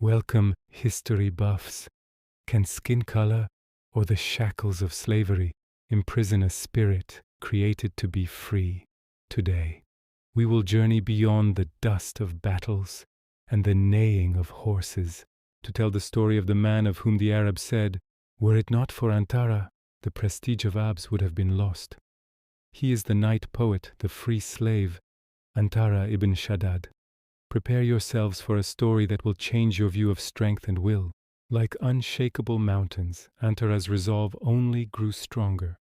Welcome, history buffs. Can skin color or the shackles of slavery imprison a spirit created to be free? Today, we will journey beyond the dust of battles and the neighing of horses to tell the story of the man of whom the Arabs said, "Were it not for Antarah, the prestige of Abs would have been lost." He is the night poet, the free slave, Antarah ibn Shaddad. Prepare yourselves for a story that will change your view of strength and will. Like unshakable mountains, Antarah's resolve only grew stronger.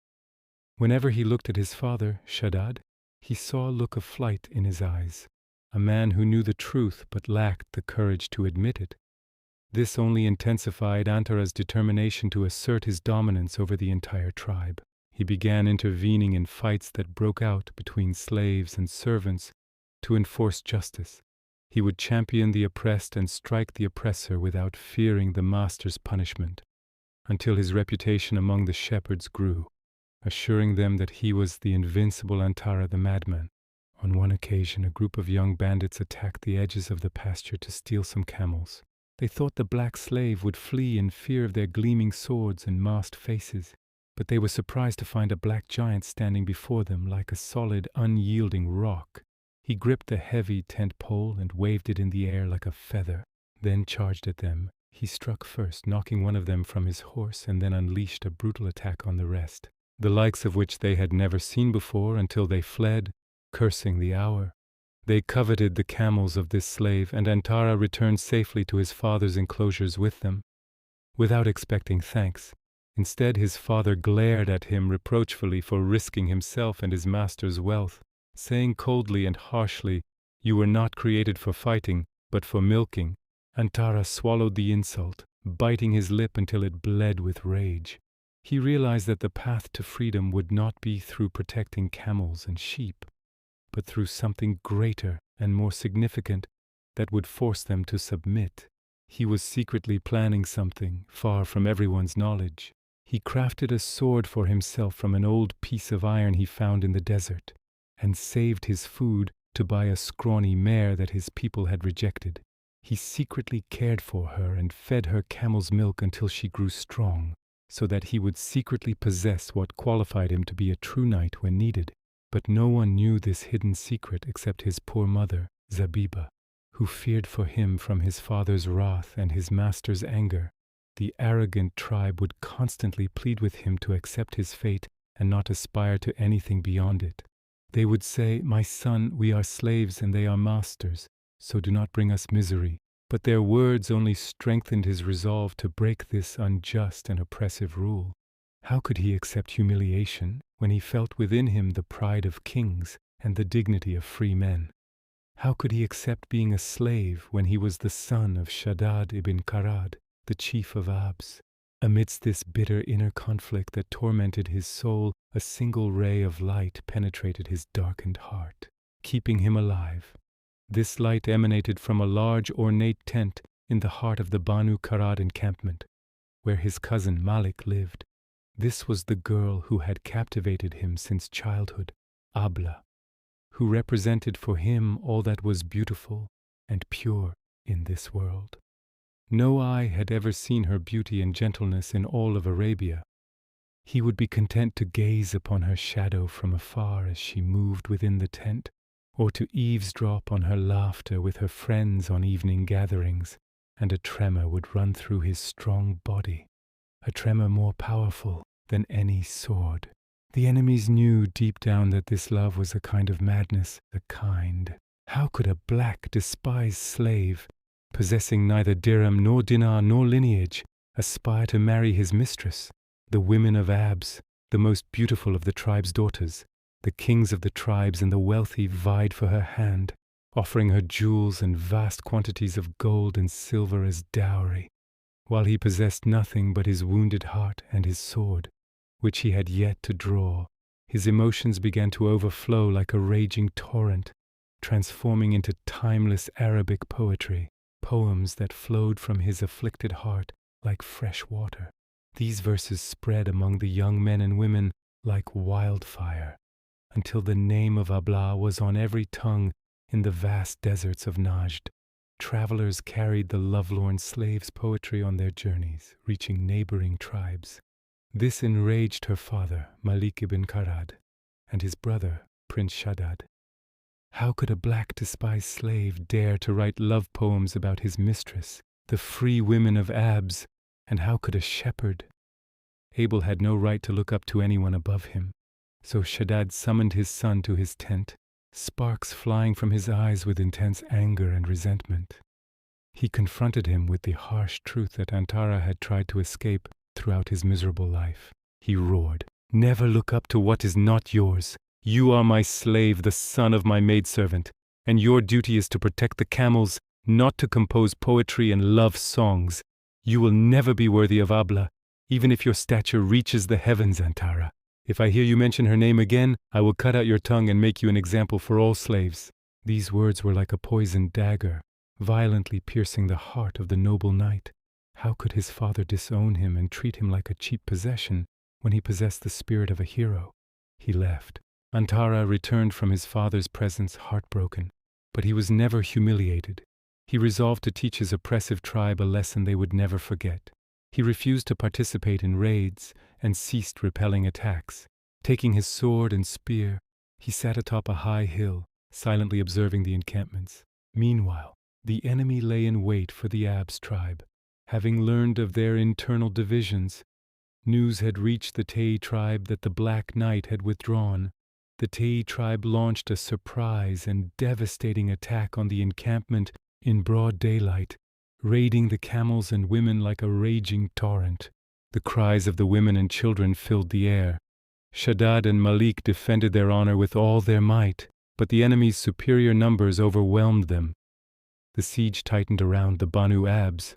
Whenever he looked at his father, Shaddad, he saw a look of flight in his eyes, a man who knew the truth but lacked the courage to admit it. This only intensified Antarah's determination to assert his dominance over the entire tribe. He began intervening in fights that broke out between slaves and servants to enforce justice. He would champion the oppressed and strike the oppressor without fearing the master's punishment, until his reputation among the shepherds grew, assuring them that he was the invincible Antarah the madman. On one occasion, a group of young bandits attacked the edges of the pasture to steal some camels. They thought the black slave would flee in fear of their gleaming swords and masked faces, but they were surprised to find a black giant standing before them like a solid, unyielding rock. He gripped the heavy tent pole and waved it in the air like a feather, then charged at them. He struck first, knocking one of them from his horse, and then unleashed a brutal attack on the rest, the likes of which they had never seen before until they fled, cursing the hour. They coveted the camels of this slave, and Antarah returned safely to his father's enclosures with them, without expecting thanks. Instead, his father glared at him reproachfully for risking himself and his master's wealth, saying coldly and harshly, "You were not created for fighting, but for milking." Antarah swallowed the insult, biting his lip until it bled with rage. He realized that the path to freedom would not be through protecting camels and sheep, but through something greater and more significant that would force them to submit. He was secretly planning something far from everyone's knowledge. He crafted a sword for himself from an old piece of iron he found in the desert, and saved his food to buy a scrawny mare that his people had rejected. He secretly cared for her and fed her camel's milk until she grew strong, so that he would secretly possess what qualified him to be a true knight when needed. But no one knew this hidden secret except his poor mother, Zabiba, who feared for him from his father's wrath and his master's anger. The arrogant tribe would constantly plead with him to accept his fate and not aspire to anything beyond it. They would say, "My son, we are slaves and they are masters, so do not bring us misery." But their words only strengthened his resolve to break this unjust and oppressive rule. How could he accept humiliation when he felt within him the pride of kings and the dignity of free men? How could he accept being a slave when he was the son of Shaddad ibn Qarad, the chief of Abs? Amidst this bitter inner conflict that tormented his soul, a single ray of light penetrated his darkened heart, keeping him alive. This light emanated from a large ornate tent in the heart of the Banu Qarad encampment, where his cousin Malik lived. This was the girl who had captivated him since childhood, Abla, who represented for him all that was beautiful and pure in this world. No eye had ever seen her beauty and gentleness in all of Arabia. He would be content to gaze upon her shadow from afar as she moved within the tent, or to eavesdrop on her laughter with her friends on evening gatherings, and a tremor would run through his strong body, a tremor more powerful than any sword. The enemies knew deep down that this love was a kind of madness, How could a black, despised slave, possessing neither dirham nor dinar nor lineage, aspire to marry his mistress? The women of Abs, the most beautiful of the tribe's daughters, the kings of the tribes and the wealthy vied for her hand, offering her jewels and vast quantities of gold and silver as dowry, while he possessed nothing but his wounded heart and his sword, which he had yet to draw. His emotions began to overflow like a raging torrent, transforming into timeless Arabic poetry, poems that flowed from his afflicted heart like fresh water. These verses spread among the young men and women like wildfire, until the name of Abla was on every tongue in the vast deserts of Najd. travelers carried the lovelorn slaves' poetry on their journeys, reaching neighboring tribes. This enraged her father, Malik ibn Qarad, and his brother, Prince Shaddad. How could a black despised slave dare to write love poems about his mistress, the free women of Abs, and how could a shepherd? Abel had no right to look up to anyone above him, so Shaddad summoned his son to his tent, sparks flying from his eyes with intense anger and resentment. He confronted him with the harsh truth that Antarah had tried to escape throughout his miserable life. He roared, "Never look up to what is not yours. You are my slave, the son of my maidservant, and your duty is to protect the camels, not to compose poetry and love songs. You will never be worthy of Abla, even if your stature reaches the heavens, Antarah. If I hear you mention her name again, I will cut out your tongue and make you an example for all slaves." These words were like a poisoned dagger, violently piercing the heart of the noble knight. How could his father disown him and treat him like a cheap possession when he possessed the spirit of a hero? He left. Antarah returned from his father's presence heartbroken, but he was never humiliated. He resolved to teach his oppressive tribe a lesson they would never forget. He refused to participate in raids and ceased repelling attacks. Taking his sword and spear, he sat atop a high hill, silently observing the encampments. Meanwhile, the enemy lay in wait for the Abs tribe. Having learned of their internal divisions, news had reached the Tei tribe that the Black Knight had withdrawn. The Tei tribe launched a surprise and devastating attack on the encampment in broad daylight, raiding the camels and women like a raging torrent. The cries of the women and children filled the air. Shaddad and Malik defended their honor with all their might, but the enemy's superior numbers overwhelmed them. The siege tightened around the Banu Abs.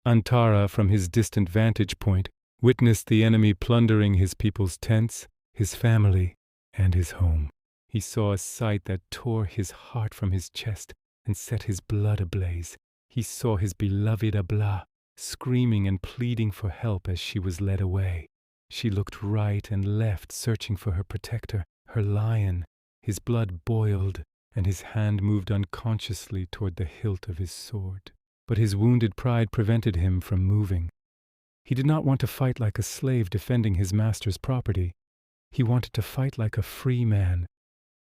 Antarah, from his distant vantage point, witnessed the enemy plundering his people's tents, his family, and his home. He saw a sight that tore his heart from his chest and set his blood ablaze. He saw his beloved Abla, screaming and pleading for help as she was led away. She looked right and left, searching for her protector, her lion. His blood boiled, and his hand moved unconsciously toward the hilt of his sword. But his wounded pride prevented him from moving. He did not want to fight like a slave defending his master's property. He wanted to fight like a free man.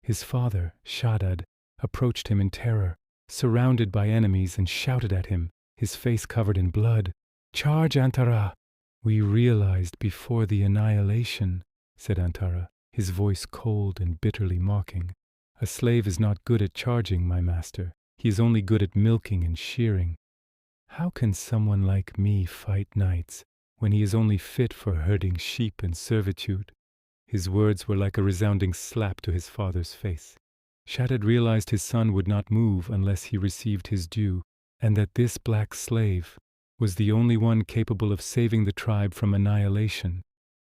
His father, Shaddad, approached him in terror, surrounded by enemies, and shouted at him, his face covered in blood, "Charge, Antarah!" "We realized before the annihilation," said Antarah, his voice cold and bitterly mocking. "A slave is not good at charging, my master. He is only good at milking and shearing. How can someone like me fight knights when he is only fit for herding sheep and servitude?" His words were like a resounding slap to his father's face. Shaddad realized his son would not move unless he received his due, and that this black slave was the only one capable of saving the tribe from annihilation.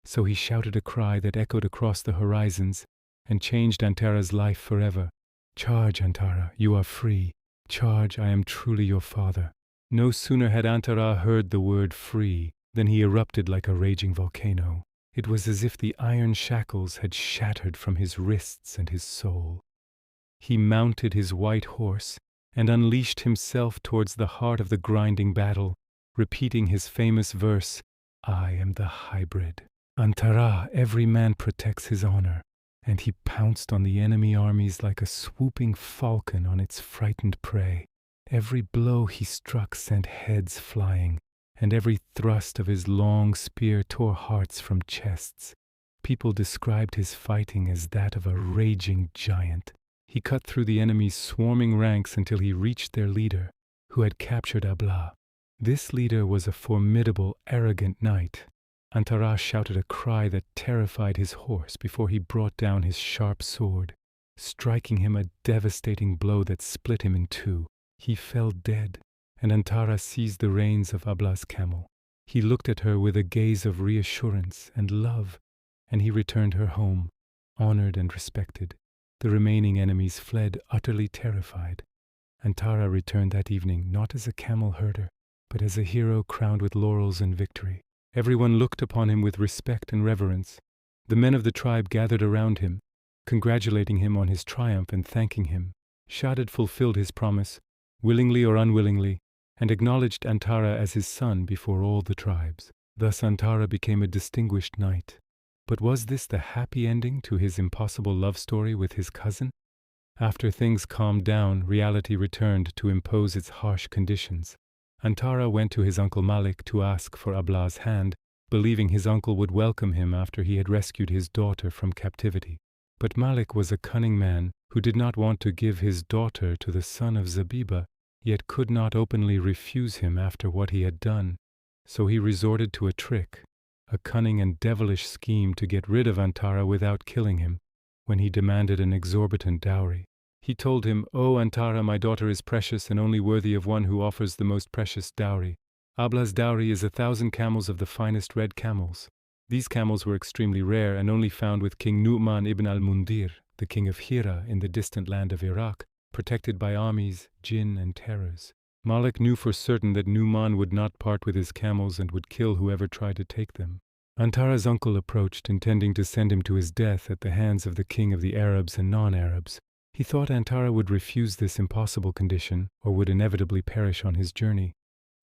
So he shouted a cry that echoed across the horizons and changed Antarah's life forever. "Charge, Antarah, you are free. Charge, I am truly your father." No sooner had Antarah heard the word free than he erupted like a raging volcano. It was as if the iron shackles had shattered from his wrists and his soul. He mounted his white horse and unleashed himself towards the heart of the grinding battle, repeating his famous verse, "I am the hybrid. Antarah, every man protects his honor," and he pounced on the enemy armies like a swooping falcon on its frightened prey. Every blow he struck sent heads flying, and every thrust of his long spear tore hearts from chests. People described his fighting as that of a raging giant. He cut through the enemy's swarming ranks until he reached their leader, who had captured Abla. This leader was a formidable, arrogant knight. Antarah shouted a cry that terrified his horse before he brought down his sharp sword, striking him a devastating blow that split him in two. He fell dead, and Antarah seized the reins of Abla's camel. He looked at her with a gaze of reassurance and love, and he returned her home, honored and respected. The remaining enemies fled, utterly terrified. Antarah returned that evening not as a camel herder, but as a hero crowned with laurels and victory. Everyone looked upon him with respect and reverence. The men of the tribe gathered around him, congratulating him on his triumph and thanking him. Shaddad fulfilled his promise, willingly or unwillingly, and acknowledged Antarah as his son before all the tribes. Thus Antarah became a distinguished knight. But was this the happy ending to his impossible love story with his cousin? After things calmed down, reality returned to impose its harsh conditions. Antarah went to his uncle Malik to ask for Abla's hand, believing his uncle would welcome him after he had rescued his daughter from captivity. But Malik was a cunning man who did not want to give his daughter to the son of Zabiba, yet could not openly refuse him after what he had done. So he resorted to a trick, a cunning and devilish scheme to get rid of Antarah without killing him, when he demanded an exorbitant dowry. He told him, "O Antarah, my daughter is precious and only worthy of one who offers the most precious dowry. Abla's dowry is 1,000 camels of the finest red camels." These camels were extremely rare and only found with King Nu'man ibn al-Mundir, the king of Hira in the distant land of Iraq, protected by armies, jinn, and terrors. Malik knew for certain that Nu'man would not part with his camels and would kill whoever tried to take them. Antarah's uncle approached, intending to send him to his death at the hands of the king of the Arabs and non-Arabs. He thought Antarah would refuse this impossible condition, or would inevitably perish on his journey.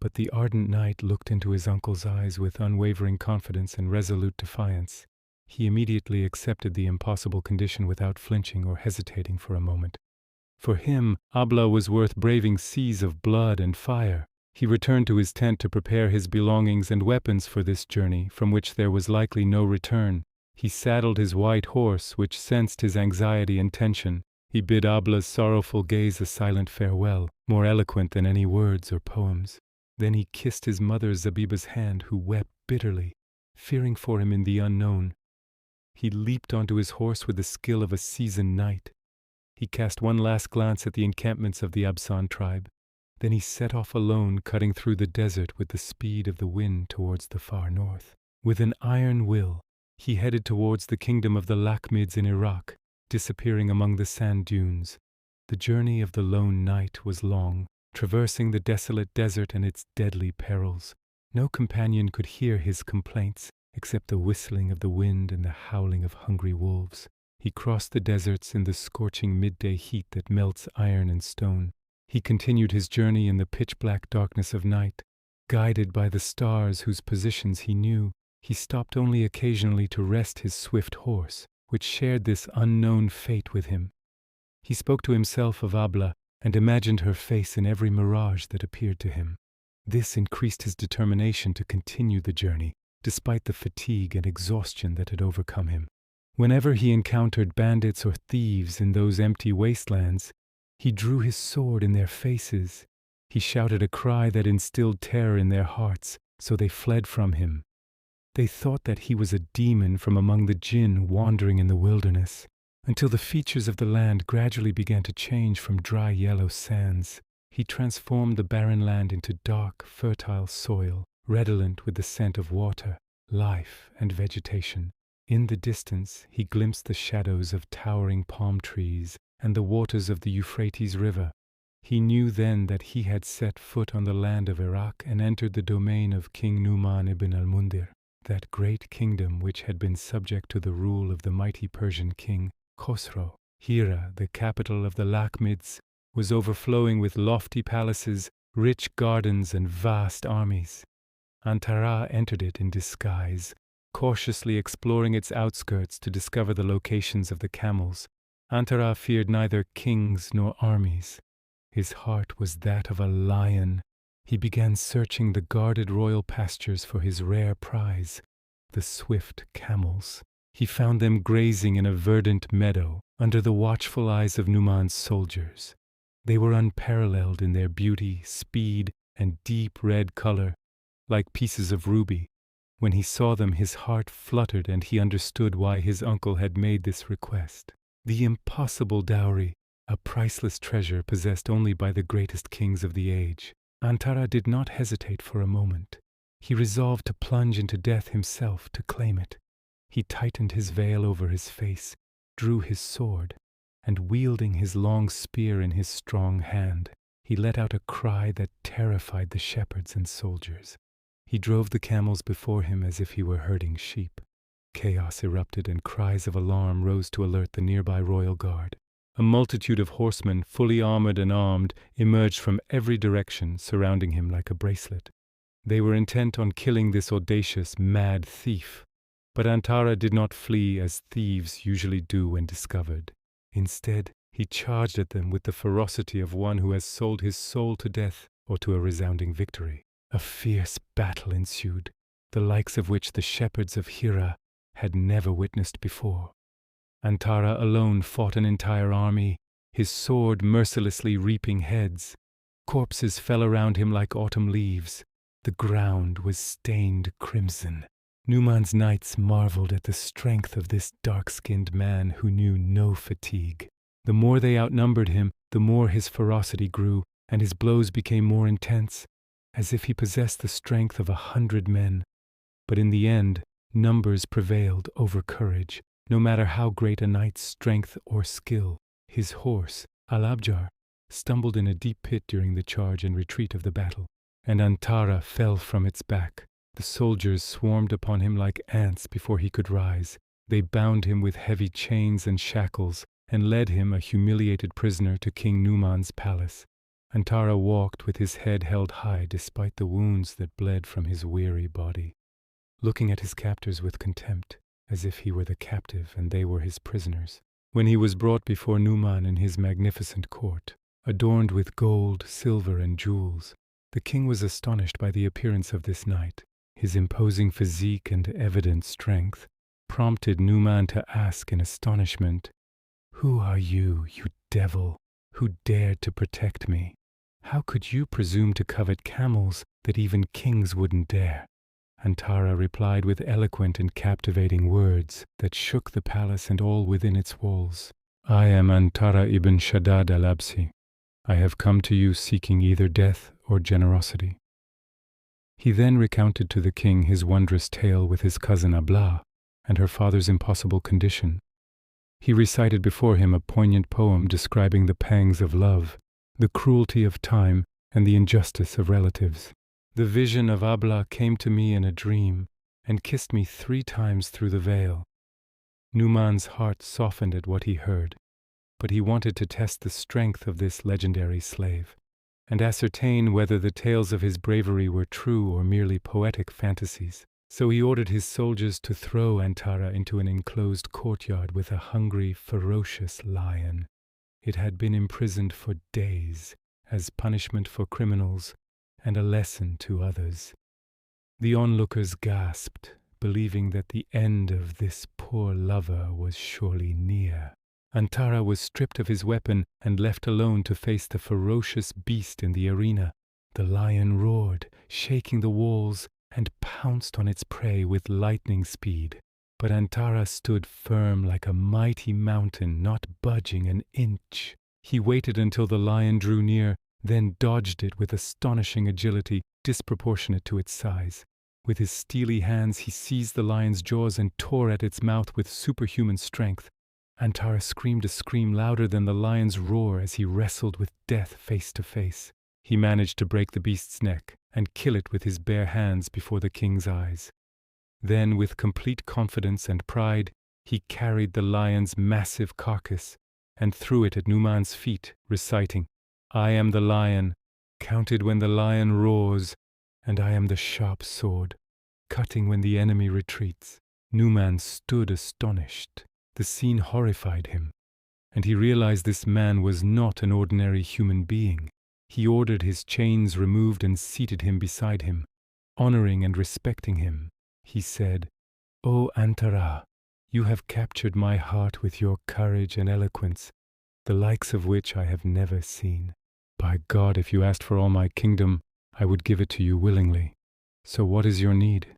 But the ardent knight looked into his uncle's eyes with unwavering confidence and resolute defiance. He immediately accepted the impossible condition without flinching or hesitating for a moment. For him, Abla was worth braving seas of blood and fire. He returned to his tent to prepare his belongings and weapons for this journey, from which there was likely no return. He saddled his white horse, which sensed his anxiety and tension. He bid Abla's sorrowful gaze a silent farewell, more eloquent than any words or poems. Then he kissed his mother Zabiba's hand, who wept bitterly, fearing for him in the unknown. He leaped onto his horse with the skill of a seasoned knight. He cast one last glance at the encampments of the Absan tribe. Then he set off alone, cutting through the desert with the speed of the wind towards the far north. With an iron will, he headed towards the kingdom of the Lakhmids in Iraq, disappearing among the sand dunes. The journey of the lone knight was long, traversing the desolate desert and its deadly perils. No companion could hear his complaints, except the whistling of the wind and the howling of hungry wolves. He crossed the deserts in the scorching midday heat that melts iron and stone. He continued his journey in the pitch-black darkness of night. Guided by the stars whose positions he knew, he stopped only occasionally to rest his swift horse, which shared this unknown fate with him. He spoke to himself of Abla and imagined her face in every mirage that appeared to him. This increased his determination to continue the journey, despite the fatigue and exhaustion that had overcome him. Whenever he encountered bandits or thieves in those empty wastelands, he drew his sword in their faces. He shouted a cry that instilled terror in their hearts, so they fled from him. They thought that he was a demon from among the jinn wandering in the wilderness, until the features of the land gradually began to change from dry yellow sands. He transformed the barren land into dark, fertile soil, redolent with the scent of water, life, and vegetation. In the distance, he glimpsed the shadows of towering palm trees and the waters of the Euphrates River. He knew then that he had set foot on the land of Iraq and entered the domain of King Nu'man ibn al-Mundir, that great kingdom which had been subject to the rule of the mighty Persian king Khosrow. Hira, the capital of the Lakhmids, was overflowing with lofty palaces, rich gardens, and vast armies. Antarah entered it in disguise, cautiously exploring its outskirts to discover the locations of the camels. Antarah feared neither kings nor armies. His heart was that of a lion. He began searching the guarded royal pastures for his rare prize, the swift camels. He found them grazing in a verdant meadow under the watchful eyes of Nu'man's soldiers. They were unparalleled in their beauty, speed, and deep red color, like pieces of ruby. When he saw them, his heart fluttered, and he understood why his uncle had made this request. The impossible dowry, a priceless treasure possessed only by the greatest kings of the age. Antarah did not hesitate for a moment. He resolved to plunge into death himself to claim it. He tightened his veil over his face, drew his sword, and wielding his long spear in his strong hand, he let out a cry that terrified the shepherds and soldiers. He drove the camels before him as if he were herding sheep. Chaos erupted and cries of alarm rose to alert the nearby royal guard. A multitude of horsemen, fully armored and armed, emerged from every direction, surrounding him like a bracelet. They were intent on killing this audacious, mad thief. But Antarah did not flee as thieves usually do when discovered. Instead, he charged at them with the ferocity of one who has sold his soul to death or to a resounding victory. A fierce battle ensued, the likes of which the shepherds of Hira had never witnessed before. Antarah alone fought an entire army, his sword mercilessly reaping heads. Corpses fell around him like autumn leaves. The ground was stained crimson. Numan's knights marveled at the strength of this dark-skinned man who knew no fatigue. The more they outnumbered him, the more his ferocity grew, and his blows became more intense, as if he possessed the strength of 100 men. But in the end, numbers prevailed over courage, no matter how great a knight's strength or skill. His horse, al-Abjar, stumbled in a deep pit during the charge and retreat of the battle, and Antarah fell from its back. The soldiers swarmed upon him like ants before he could rise. They bound him with heavy chains and shackles, and led him, a humiliated prisoner, to King Numan's palace. Antarah walked with his head held high despite the wounds that bled from his weary body, looking at his captors with contempt, as if he were the captive and they were his prisoners. When he was brought before Numan in his magnificent court, adorned with gold, silver, and jewels, the king was astonished by the appearance of this knight. His imposing physique and evident strength prompted Numan to ask in astonishment, "Who are you, you devil, who dared to protect me? How could you presume to covet camels that even kings wouldn't dare?" Antarah replied with eloquent and captivating words that shook the palace and all within its walls. "I am Antarah ibn Shaddad al-Absi. I have come to you seeking either death or generosity." He then recounted to the king his wondrous tale with his cousin Abla and her father's impossible condition. He recited before him a poignant poem describing the pangs of love, the cruelty of time, and the injustice of relatives. "The vision of Abla came to me in a dream and kissed me 3 times through the veil." Numan's heart softened at what he heard, but he wanted to test the strength of this legendary slave and ascertain whether the tales of his bravery were true or merely poetic fantasies. So he ordered his soldiers to throw Antarah into an enclosed courtyard with a hungry, ferocious lion. It had been imprisoned for days as punishment for criminals and a lesson to others. The onlookers gasped, believing that the end of this poor lover was surely near. Antarah was stripped of his weapon and left alone to face the ferocious beast in the arena. The lion roared, shaking the walls, and pounced on its prey with lightning speed. But Antarah stood firm like a mighty mountain, not budging an inch. He waited until the lion drew near, then dodged it with astonishing agility, disproportionate to its size. With his steely hands he seized the lion's jaws and tore at its mouth with superhuman strength. Antarah screamed a scream louder than the lion's roar as he wrestled with death face to face. He managed to break the beast's neck and kill it with his bare hands before the king's eyes. Then, with complete confidence and pride, he carried the lion's massive carcass and threw it at Numan's feet, reciting, "I am the lion, counted when the lion roars, and I am the sharp sword, cutting when the enemy retreats." Numan stood astonished. The scene horrified him, and he realized this man was not an ordinary human being. He ordered his chains removed and seated him beside him. Honoring and respecting him, he said, "O Antarah, you have captured my heart with your courage and eloquence, the likes of which I have never seen. By God, if you asked for all my kingdom, I would give it to you willingly. So what is your need?"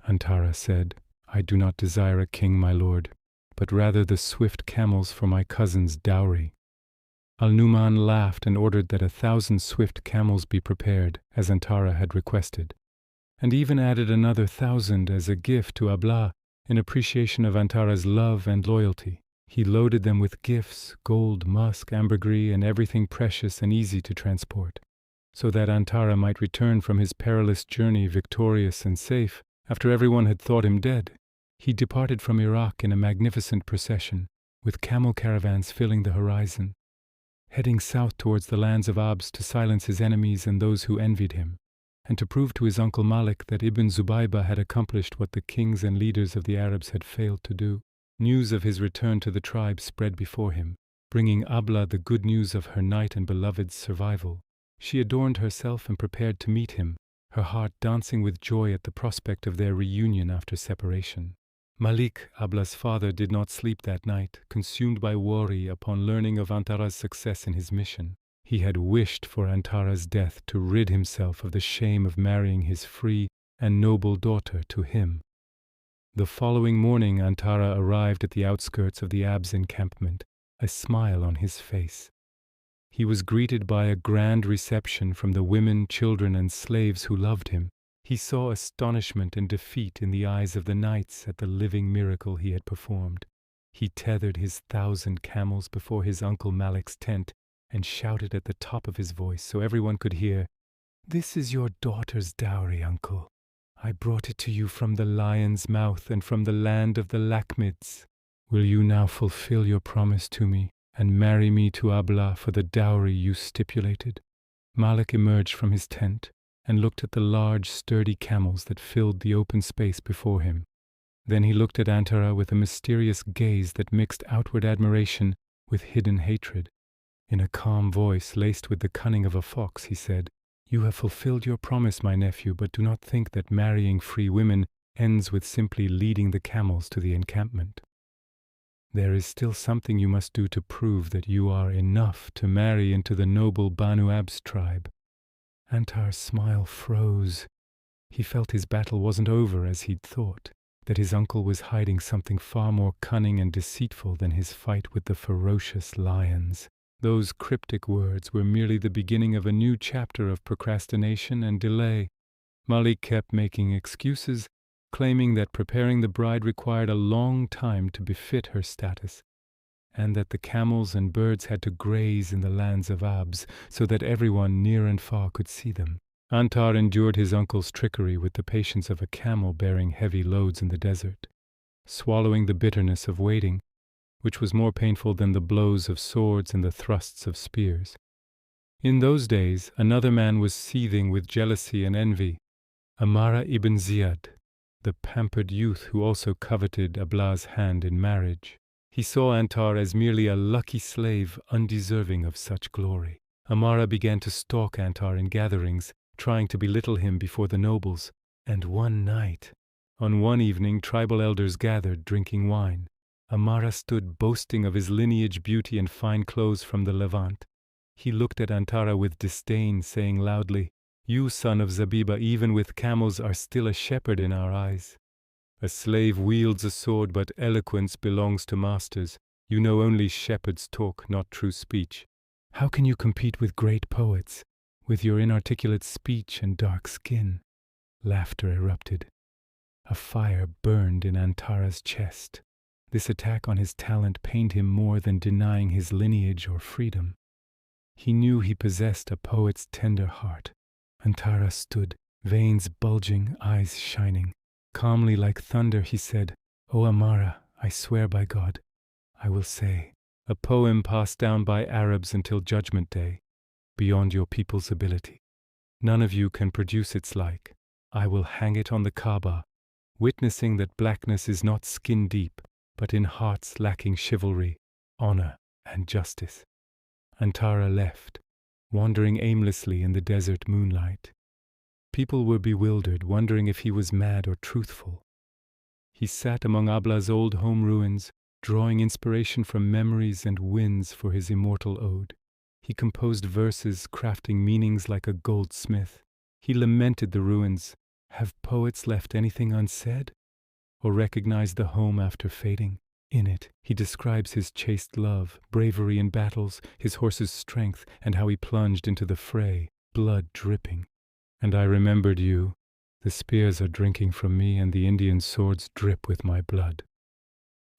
Antarah said, "I do not desire a king, my lord, but rather the swift camels for my cousin's dowry." Al-Numan laughed and ordered that 1,000 swift camels be prepared, as Antarah had requested, and even added another 1,000 as a gift to Abla in appreciation of Antarah's love and loyalty. He loaded them with gifts, gold, musk, ambergris, and everything precious and easy to transport, so that Antarah might return from his perilous journey victorious and safe after everyone had thought him dead. He departed from Iraq in a magnificent procession, with camel caravans filling the horizon, heading south towards the lands of Abs to silence his enemies and those who envied him, and to prove to his uncle Malik that Ibn Zubaybah had accomplished what the kings and leaders of the Arabs had failed to do. News of his return to the tribe spread before him, bringing Abla the good news of her knight and beloved's survival. She adorned herself and prepared to meet him, her heart dancing with joy at the prospect of their reunion after separation. Malik, Abla's father, did not sleep that night, consumed by worry upon learning of Antarah's success in his mission. He had wished for Antarah's death to rid himself of the shame of marrying his free and noble daughter to him. The following morning Antarah arrived at the outskirts of the Abs encampment, a smile on his face. He was greeted by a grand reception from the women, children, and slaves who loved him. He saw astonishment and defeat in the eyes of the knights at the living miracle he had performed. He tethered his 1,000 camels before his uncle Malik's tent and shouted at the top of his voice so everyone could hear, "This is your daughter's dowry, uncle. I brought it to you from the lion's mouth and from the land of the Lakhmids. Will you now fulfill your promise to me and marry me to Abla for the dowry you stipulated?" Malik emerged from his tent and looked at the large, sturdy camels that filled the open space before him. Then he looked at Antarah with a mysterious gaze that mixed outward admiration with hidden hatred. In a calm voice laced with the cunning of a fox, he said, "You have fulfilled your promise, my nephew, but do not think that marrying free women ends with simply leading the camels to the encampment. There is still something you must do to prove that you are enough to marry into the noble Banu Abs tribe." Antar's smile froze. He felt his battle wasn't over as he'd thought, that his uncle was hiding something far more cunning and deceitful than his fight with the ferocious lions. Those cryptic words were merely the beginning of a new chapter of procrastination and delay. Malik kept making excuses, claiming that preparing the bride required a long time to befit her status, and that the camels and birds had to graze in the lands of Abs so that everyone near and far could see them. Antar endured his uncle's trickery with the patience of a camel bearing heavy loads in the desert, swallowing the bitterness of waiting, which was more painful than the blows of swords and the thrusts of spears. In those days, another man was seething with jealousy and envy, Antarah ibn Shaddad, the pampered youth who also coveted Abla's hand in marriage. He saw Antar as merely a lucky slave undeserving of such glory. Antarah began to stalk Antar in gatherings, trying to belittle him before the nobles. And one night, on one evening, tribal elders gathered, drinking wine. Antarah stood boasting of his lineage, beauty, and fine clothes from the Levant. He looked at Antarah with disdain, saying loudly, "You, son of Zabiba, even with camels are still a shepherd in our eyes. A slave wields a sword, but eloquence belongs to masters. You know only shepherd's talk, not true speech. How can you compete with great poets, with your inarticulate speech and dark skin?" Laughter erupted. A fire burned in Antarah's chest. This attack on his talent pained him more than denying his lineage or freedom. He knew he possessed a poet's tender heart. Antarah stood, veins bulging, eyes shining. Calmly like thunder he said, "O Antarah, I swear by God, I will say, a poem passed down by Arabs until Judgment Day, beyond your people's ability. None of you can produce its like. I will hang it on the Kaaba, witnessing that blackness is not skin deep, but in hearts lacking chivalry, honor, and justice." Antarah left, wandering aimlessly in the desert moonlight. People were bewildered, wondering if he was mad or truthful. He sat among Abla's old home ruins, drawing inspiration from memories and winds for his immortal ode. He composed verses, crafting meanings like a goldsmith. He lamented the ruins. Have poets left anything unsaid? Or recognized the home after fading? In it, he describes his chaste love, bravery in battles, his horse's strength, and how he plunged into the fray, blood dripping. "And I remembered you. The spears are drinking from me, and the Indian swords drip with my blood."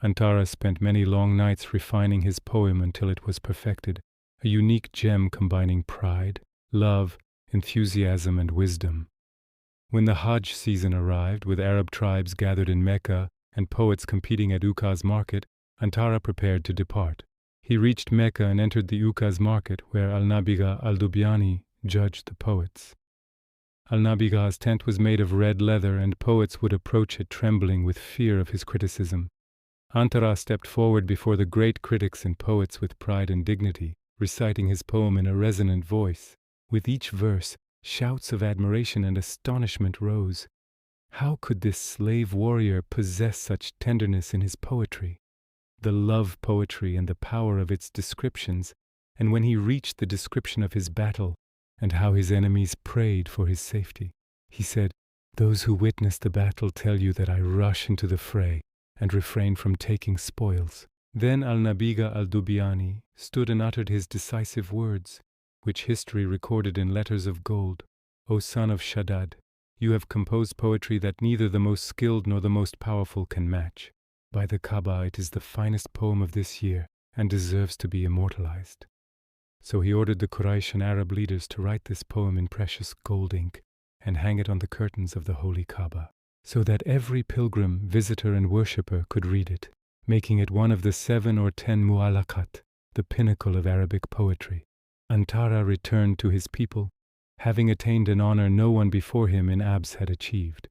Antarah spent many long nights refining his poem until it was perfected, a unique gem combining pride, love, enthusiasm, and wisdom. When the Hajj season arrived, with Arab tribes gathered in Mecca and poets competing at Ukka's market, Antarah prepared to depart. He reached Mecca and entered the Ukaz market where al-Nabiga al-Dubyani judged the poets. Al-Nabiga's tent was made of red leather, and poets would approach it trembling with fear of his criticism. Antarah stepped forward before the great critics and poets with pride and dignity, reciting his poem in a resonant voice. With each verse, shouts of admiration and astonishment rose. How could this slave warrior possess such tenderness in his poetry? The love poetry and the power of its descriptions, and when he reached the description of his battle, and how his enemies prayed for his safety, he said, "Those who witness the battle tell you that I rush into the fray and refrain from taking spoils." Then al-Nabiga al-Dubyani stood and uttered his decisive words, which history recorded in letters of gold. "O son of Shaddad, you have composed poetry that neither the most skilled nor the most powerful can match. By the Kaaba, it is the finest poem of this year and deserves to be immortalized." So he ordered the Quraysh and Arab leaders to write this poem in precious gold ink and hang it on the curtains of the holy Kaaba, so that every pilgrim, visitor, and worshipper could read it, making it one of the 7 or 10 Muallaqat, the pinnacle of Arabic poetry. Antarah returned to his people, having attained an honor no one before him in Abs had achieved.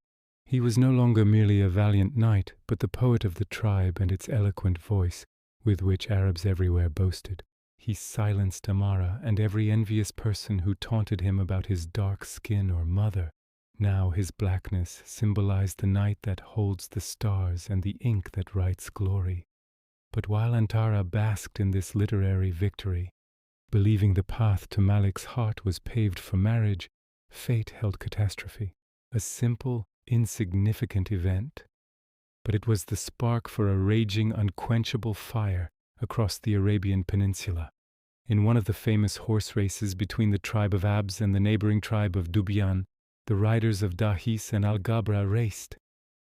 He was no longer merely a valiant knight, but the poet of the tribe and its eloquent voice, with which Arabs everywhere boasted. He silenced Amara and every envious person who taunted him about his dark skin or mother. Now his blackness symbolized the night that holds the stars and the ink that writes glory. But while Antarah basked in this literary victory, believing the path to Malik's heart was paved for marriage, fate held catastrophe. A simple, insignificant event, but it was the spark for a raging, unquenchable fire across the Arabian Peninsula. In one of the famous horse races between the tribe of Abs and the neighboring tribe of Dubyan, the riders of Dahis and al-Ghabra raced.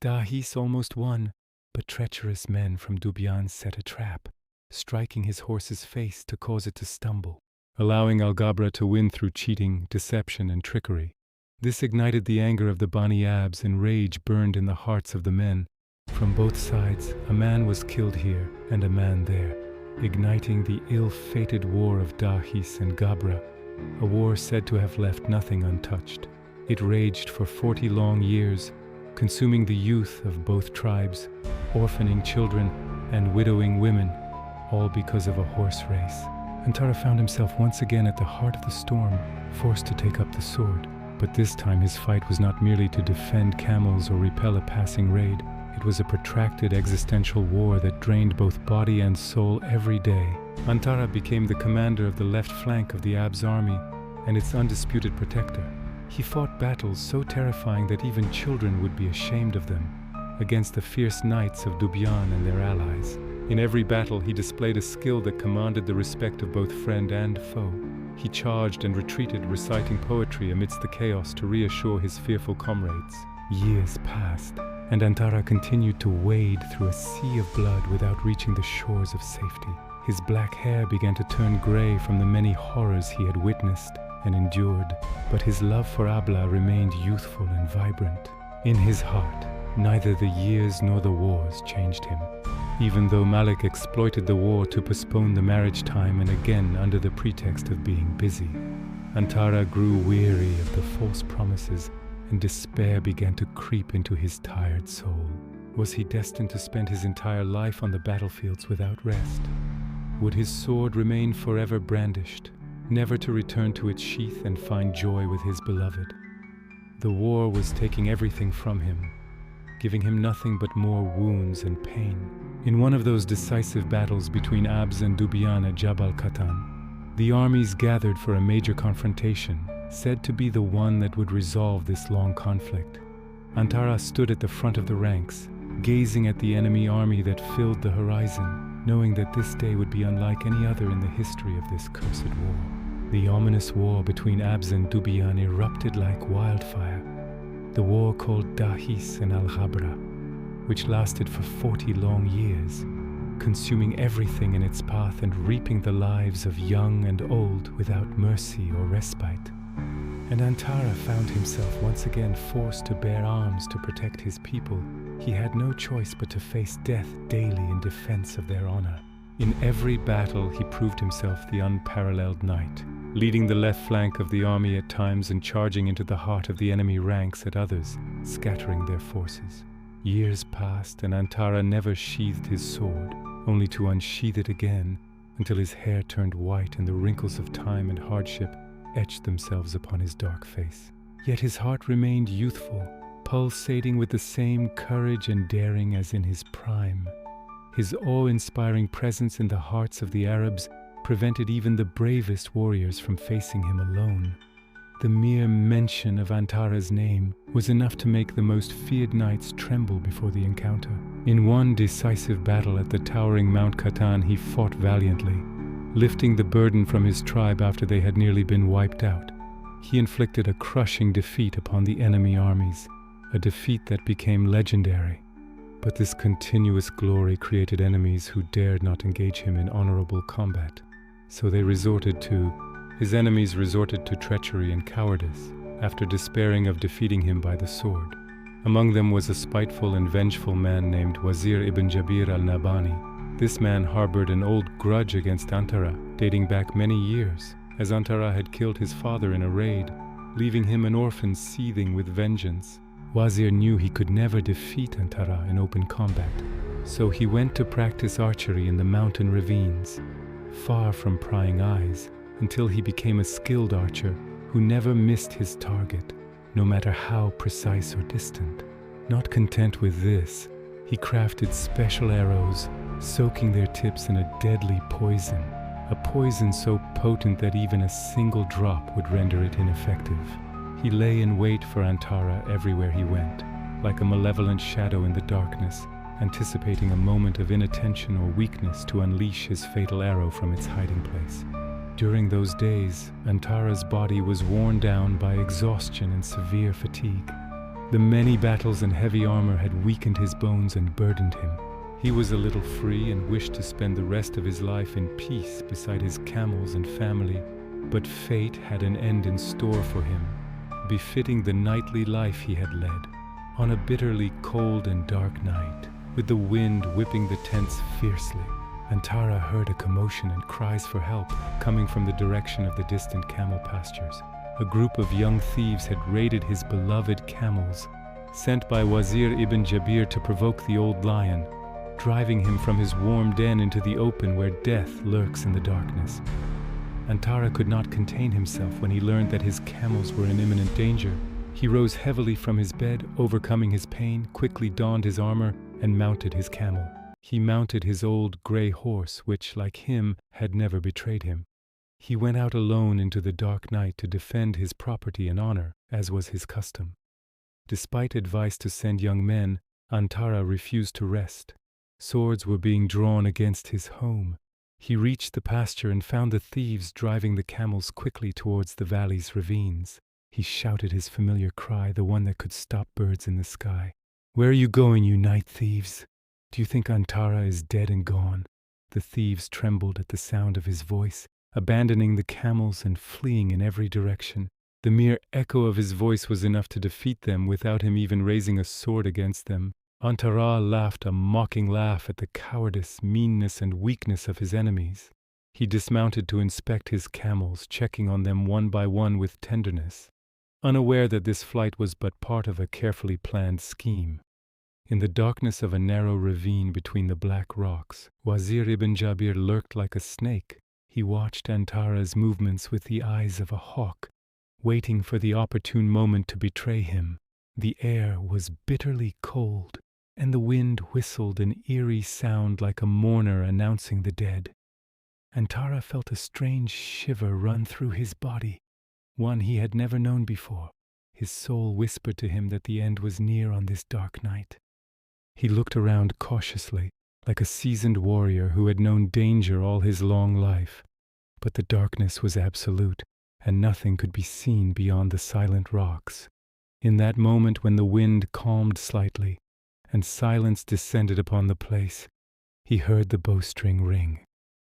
Dahis almost won, but treacherous men from Dubyan set a trap, striking his horse's face to cause it to stumble, allowing al-Ghabra to win through cheating, deception, and trickery. This ignited the anger of the Bani Abs, and rage burned in the hearts of the men. From both sides, a man was killed here and a man there, igniting the ill-fated war of Dahis and Ghabra, a war said to have left nothing untouched. It raged for 40 long years, consuming the youth of both tribes, orphaning children and widowing women, all because of a horse race. Antarah found himself once again at the heart of the storm, forced to take up the sword. But this time his fight was not merely to defend camels or repel a passing raid. It was a protracted existential war that drained both body and soul every day. Antarah became the commander of the left flank of the Abs army and its undisputed protector. He fought battles so terrifying that even children would be ashamed of them, against the fierce knights of Dubyan and their allies. In every battle he displayed a skill that commanded the respect of both friend and foe. He charged and retreated, reciting poetry amidst the chaos to reassure his fearful comrades. Years passed, and Antarah continued to wade through a sea of blood without reaching the shores of safety. His black hair began to turn gray from the many horrors he had witnessed and endured, but his love for Abla remained youthful and vibrant. In his heart, neither the years nor the wars changed him. Even though Malik exploited the war to postpone the marriage time and again under the pretext of being busy, Antarah grew weary of the false promises, and despair began to creep into his tired soul. Was he destined to spend his entire life on the battlefields without rest? Would his sword remain forever brandished, never to return to its sheath and find joy with his beloved? The war was taking everything from him, giving him nothing but more wounds and pain. In one of those decisive battles between Abs and Dubyan at Jabal Qatan, the armies gathered for a major confrontation, said to be the one that would resolve this long conflict. Antarah stood at the front of the ranks, gazing at the enemy army that filled the horizon, knowing that this day would be unlike any other in the history of this cursed war. The ominous war between Abs and Dubyan erupted like wildfire, the war called Dahis and al-Ghabra, which lasted for 40 long years, consuming everything in its path and reaping the lives of young and old without mercy or respite. And Antarah found himself once again forced to bear arms to protect his people, He had no choice but to face death daily in defense of their honor. In every battle, he proved himself the unparalleled knight, leading the left flank of the army at times and charging into the heart of the enemy ranks at others, scattering their forces. Years passed, and Antarah never sheathed his sword, only to unsheath it again until his hair turned white and the wrinkles of time and hardship etched themselves upon his dark face. Yet his heart remained youthful, pulsating with the same courage and daring as in his prime. His awe-inspiring presence in the hearts of the Arabs prevented even the bravest warriors from facing him alone. The mere mention of Antarah's name was enough to make the most feared knights tremble before the encounter. In one decisive battle at the towering Mount Qatan, he fought valiantly, lifting the burden from his tribe after they had nearly been wiped out. He inflicted a crushing defeat upon the enemy armies, a defeat that became legendary. But this continuous glory created enemies who dared not engage him in honorable combat. So his enemies resorted to treachery and cowardice, after despairing of defeating him by the sword. Among them was a spiteful and vengeful man named Wazir ibn Jabir al-Nabhani. This man harbored an old grudge against Antarah, dating back many years, as Antarah had killed his father in a raid, leaving him an orphan seething with vengeance. Wazir knew he could never defeat Antarah in open combat, so he went to practice archery in the mountain ravines, far from prying eyes, until he became a skilled archer who never missed his target, no matter how precise or distant. Not content with this, he crafted special arrows, soaking their tips in a deadly poison, a poison so potent that even a single drop would render it ineffective. He lay in wait for Antarah everywhere he went, like a malevolent shadow in the darkness, anticipating a moment of inattention or weakness to unleash his fatal arrow from its hiding place. During those days, Antarah's body was worn down by exhaustion and severe fatigue. The many battles and heavy armor had weakened his bones and burdened him. He was a little free and wished to spend the rest of his life in peace beside his camels and family, but fate had an end in store for him, befitting the knightly life he had led. On a bitterly cold and dark night, with the wind whipping the tents fiercely, Antarah heard a commotion and cries for help coming from the direction of the distant camel pastures. A group of young thieves had raided his beloved camels, sent by Wazir ibn Jabir to provoke the old lion, driving him from his warm den into the open where death lurks in the darkness. Antarah could not contain himself when he learned that his camels were in imminent danger. He rose heavily from his bed, overcoming his pain, quickly donned his armor, and mounted his camel. He mounted his old gray horse, which, like him, had never betrayed him. He went out alone into the dark night to defend his property and honor, as was his custom. Despite advice to send young men, Antarah refused to rest. Swords were being drawn against his home. He reached the pasture and found the thieves driving the camels quickly towards the valley's ravines. He shouted his familiar cry, the one that could stop birds in the sky. "Where are you going, you night thieves? Do you think Antarah is dead and gone?" The thieves trembled at the sound of his voice, abandoning the camels and fleeing in every direction. The mere echo of his voice was enough to defeat them without him even raising a sword against them. Antarah laughed a mocking laugh at the cowardice, meanness, and weakness of his enemies. He dismounted to inspect his camels, checking on them one by one with tenderness, unaware that this flight was but part of a carefully planned scheme. In the darkness of a narrow ravine between the black rocks, Wazir ibn Jabir lurked like a snake. He watched Antarah's movements with the eyes of a hawk, waiting for the opportune moment to betray him. The air was bitterly cold, and the wind whistled an eerie sound like a mourner announcing the dead. Antarah felt a strange shiver run through his body, one he had never known before. His soul whispered to him that the end was near on this dark night. He looked around cautiously, like a seasoned warrior who had known danger all his long life. But the darkness was absolute, and nothing could be seen beyond the silent rocks. In that moment when the wind calmed slightly, and silence descended upon the place, he heard the bowstring ring.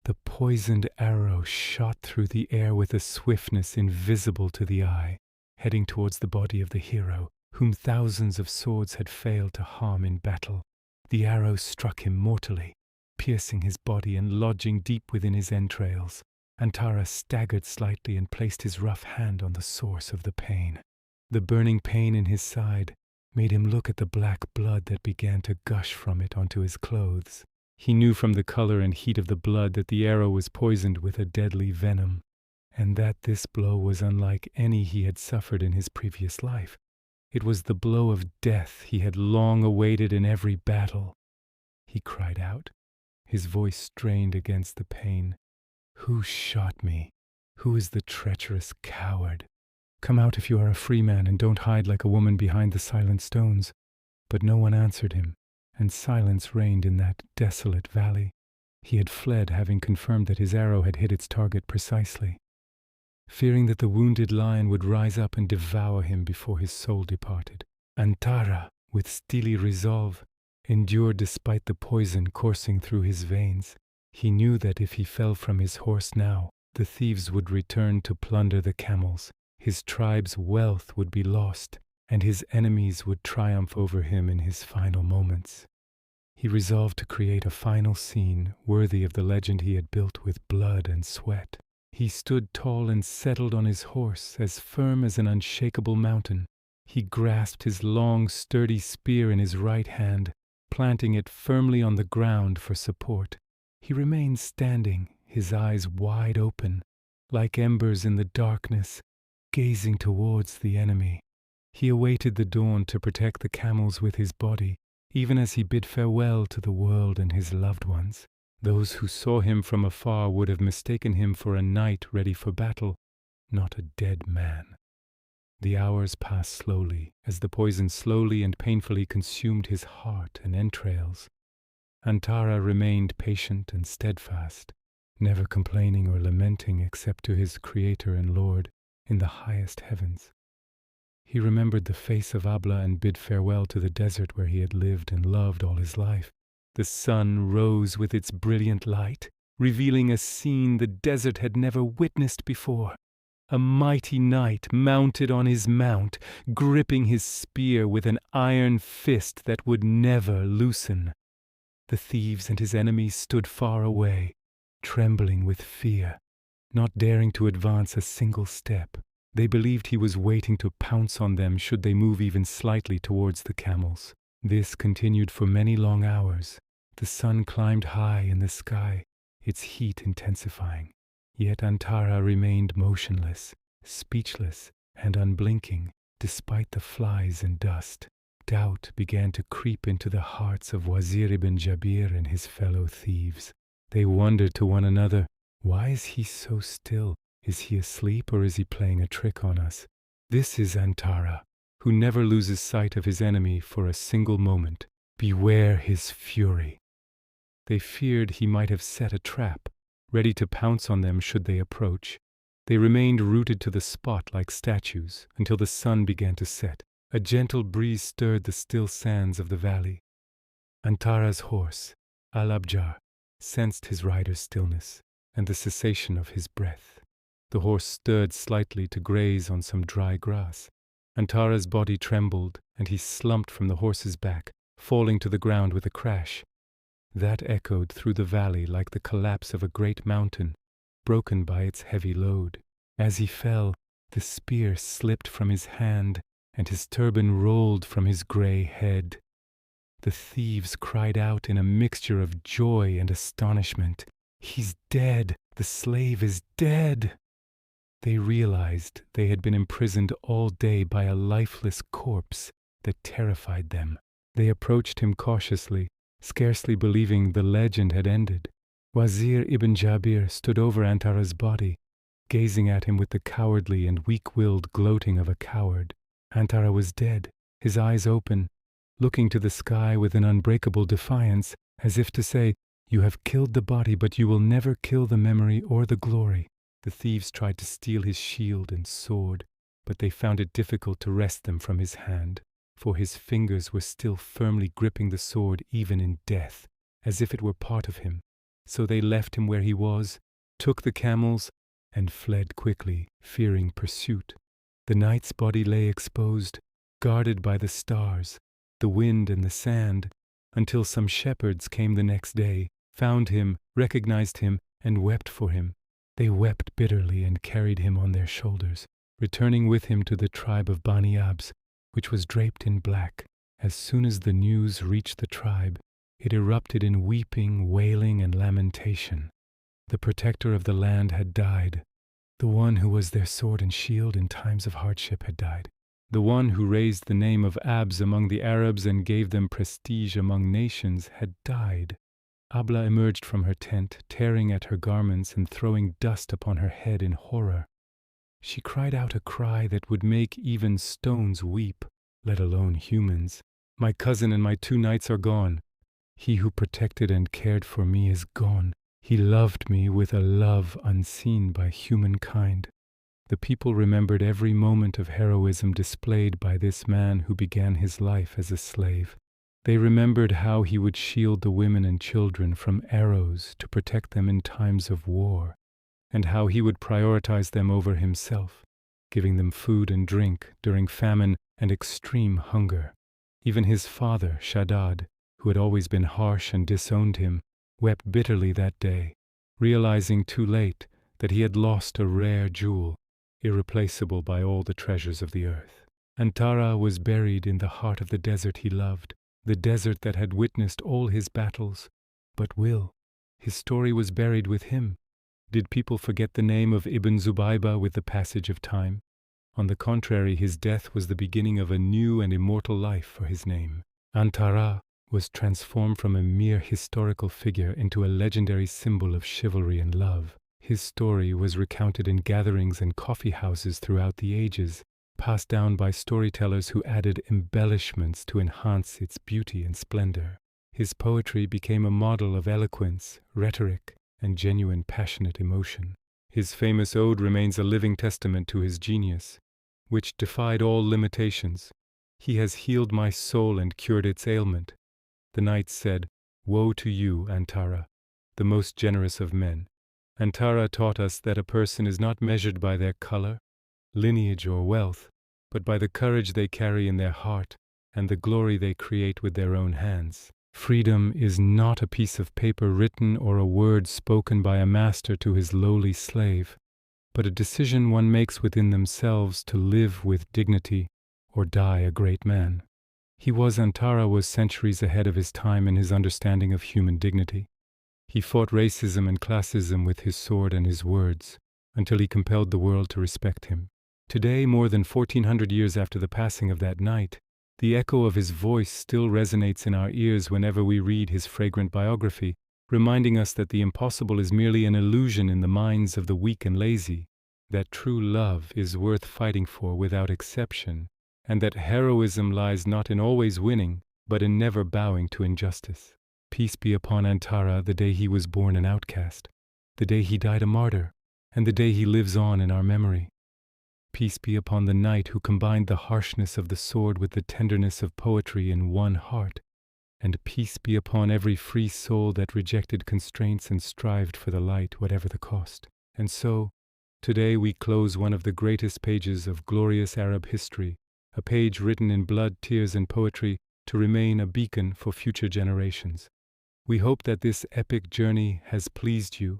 The poisoned arrow shot through the air with a swiftness invisible to the eye, heading towards the body of the hero, whom thousands of swords had failed to harm in battle. The arrow struck him mortally, piercing his body and lodging deep within his entrails. Antar staggered slightly and placed his rough hand on the source of the pain. The burning pain in his side made him look at the black blood that began to gush from it onto his clothes. He knew from the color and heat of the blood that the arrow was poisoned with a deadly venom, and that this blow was unlike any he had suffered in his previous life. It was the blow of death he had long awaited in every battle. He cried out, his voice strained against the pain. "Who shot me? Who is the treacherous coward? Come out if you are a free man, and don't hide like a woman behind the silent stones." But no one answered him, and silence reigned in that desolate valley. He had fled, having confirmed that his arrow had hit its target precisely. Fearing that the wounded lion would rise up and devour him before his soul departed, Antar, with steely resolve, endured despite the poison coursing through his veins. He knew that if he fell from his horse now, the thieves would return to plunder the camels, his tribe's wealth would be lost, and his enemies would triumph over him in his final moments. He resolved to create a final scene worthy of the legend he had built with blood and sweat. He stood tall and settled on his horse, as firm as an unshakable mountain. He grasped his long, sturdy spear in his right hand, planting it firmly on the ground for support. He remained standing, his eyes wide open, like embers in the darkness, gazing towards the enemy. He awaited the dawn to protect the camels with his body, even as he bid farewell to the world and his loved ones. Those who saw him from afar would have mistaken him for a knight ready for battle, not a dead man. The hours passed slowly, as the poison slowly and painfully consumed his heart and entrails. Antar remained patient and steadfast, never complaining or lamenting except to his Creator and Lord in the highest heavens. He remembered the face of Abla and bid farewell to the desert where he had lived and loved all his life. The sun rose with its brilliant light, revealing a scene the desert had never witnessed before. A mighty knight mounted on his mount, gripping his spear with an iron fist that would never loosen. The thieves and his enemies stood far away, trembling with fear, not daring to advance a single step. They believed he was waiting to pounce on them should they move even slightly towards the camels. This continued for many long hours. The sun climbed high in the sky, its heat intensifying. Yet Antar remained motionless, speechless, and unblinking, despite the flies and dust. Doubt began to creep into the hearts of Wazir ibn Jabir and his fellow thieves. They wondered to one another, "Why is he so still? Is he asleep or is he playing a trick on us?" This is Antar, who never loses sight of his enemy for a single moment. Beware his fury. They feared he might have set a trap, ready to pounce on them should they approach. They remained rooted to the spot like statues until the sun began to set. A gentle breeze stirred the still sands of the valley. Antar's horse, al-Absi, sensed his rider's stillness and the cessation of his breath. The horse stirred slightly to graze on some dry grass. Antar's body trembled, and he slumped from the horse's back, falling to the ground with a crash. That echoed through the valley like the collapse of a great mountain, broken by its heavy load. As he fell, the spear slipped from his hand, and his turban rolled from his grey head. The thieves cried out in a mixture of joy and astonishment, "He's dead! The slave is dead!" They realized they had been imprisoned all day by a lifeless corpse that terrified them. They approached him cautiously, scarcely believing the legend had ended. Wazir ibn Jabir stood over Antar's body, gazing at him with the cowardly and weak-willed gloating of a coward. Antar was dead, his eyes open, looking to the sky with an unbreakable defiance, as if to say, "You have killed the body, but you will never kill the memory or the glory." The thieves tried to steal his shield and sword, but they found it difficult to wrest them from his hand, for his fingers were still firmly gripping the sword even in death, as if it were part of him. So they left him where he was, took the camels, and fled quickly, fearing pursuit. The knight's body lay exposed, guarded by the stars, the wind and the sand, until some shepherds came the next day, found him, recognized him, and wept for him. They wept bitterly and carried him on their shoulders, returning with him to the tribe of Bani Abs, which was draped in black. As soon as the news reached the tribe, it erupted in weeping, wailing, and lamentation. The protector of the land had died. The one who was their sword and shield in times of hardship had died. The one who raised the name of Abs among the Arabs and gave them prestige among nations had died. Abla emerged from her tent, tearing at her garments and throwing dust upon her head in horror. She cried out a cry that would make even stones weep, let alone humans. My cousin and my 2 knights are gone. He who protected and cared for me is gone. He loved me with a love unseen by humankind. The people remembered every moment of heroism displayed by this man who began his life as a slave. They remembered how he would shield the women and children from arrows to protect them in times of war, and how he would prioritize them over himself, giving them food and drink during famine and extreme hunger. Even his father, Shaddad, who had always been harsh and disowned him, wept bitterly that day, realizing too late that he had lost a rare jewel, irreplaceable by all the treasures of the earth. Antarah was buried in the heart of the desert he loved, the desert that had witnessed all his battles. But his story was buried with him. Did people forget the name of Ibn Zubaybah with the passage of time? On the contrary, his death was the beginning of a new and immortal life for his name. Antarah was transformed from a mere historical figure into a legendary symbol of chivalry and love. His story was recounted in gatherings and coffee houses throughout the ages, passed down by storytellers who added embellishments to enhance its beauty and splendor. His poetry became a model of eloquence, rhetoric, and genuine passionate emotion. His famous ode remains a living testament to his genius, which defied all limitations. He has healed my soul and cured its ailment. The knights said, "Woe to you, Antarah, the most generous of men." Antarah taught us that a person is not measured by their color, lineage, or wealth, but by the courage they carry in their heart and the glory they create with their own hands. Freedom is not a piece of paper written or a word spoken by a master to his lowly slave, but a decision one makes within themselves to live with dignity or die a great man. Antarah was centuries ahead of his time in his understanding of human dignity. He fought racism and classism with his sword and his words, until he compelled the world to respect him. Today, more than 1400 years after the passing of that night, the echo of his voice still resonates in our ears whenever we read his fragrant biography, reminding us that the impossible is merely an illusion in the minds of the weak and lazy, that true love is worth fighting for without exception, and that heroism lies not in always winning, but in never bowing to injustice. Peace be upon Antarah, the day he was born an outcast, the day he died a martyr, and the day he lives on in our memory. Peace be upon the knight who combined the harshness of the sword with the tenderness of poetry in one heart, and peace be upon every free soul that rejected constraints and strived for the light, whatever the cost. And so, today we close one of the greatest pages of glorious Arab history, a page written in blood, tears, and poetry to remain a beacon for future generations. We hope that this epic journey has pleased you,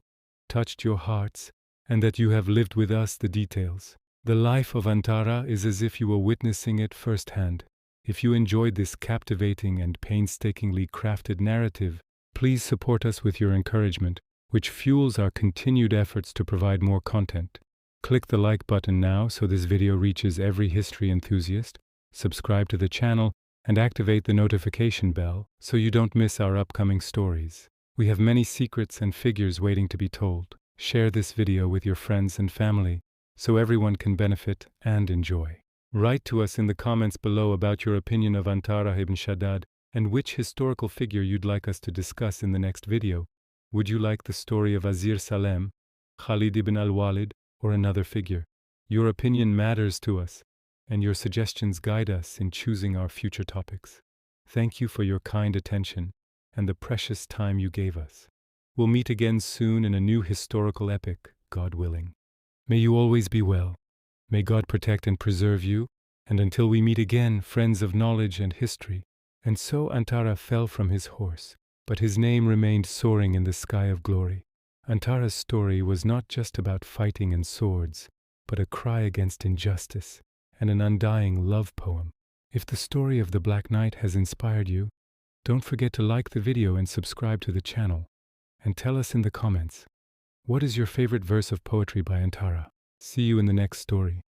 touched your hearts, and that you have lived with us the details. The life of Antarah is as if you were witnessing it firsthand. If you enjoyed this captivating and painstakingly crafted narrative, please support us with your encouragement, which fuels our continued efforts to provide more content. Click the like button now so this video reaches every history enthusiast, subscribe to the channel, and activate the notification bell so you don't miss our upcoming stories. We have many secrets and figures waiting to be told. Share this video with your friends and family so everyone can benefit and enjoy. Write to us in the comments below about your opinion of Antarah ibn Shaddad and which historical figure you'd like us to discuss in the next video. Would you like the story of Azir Salem, Khalid ibn al-Walid, or another figure? Your opinion matters to us, and your suggestions guide us in choosing our future topics. Thank you for your kind attention and the precious time you gave us. We'll meet again soon in a new historical epic, God willing. May you always be well. May God protect and preserve you, And until we meet again, friends of knowledge and history. And so Antarah fell from his horse, but his name remained soaring in the sky of glory. Antarah's story was not just about fighting and swords, but a cry against injustice and an undying love poem. If the story of the Black Knight has inspired you, don't forget to like the video and subscribe to the channel. And tell us in the comments, what is your favorite verse of poetry by Antarah? See you in the next story.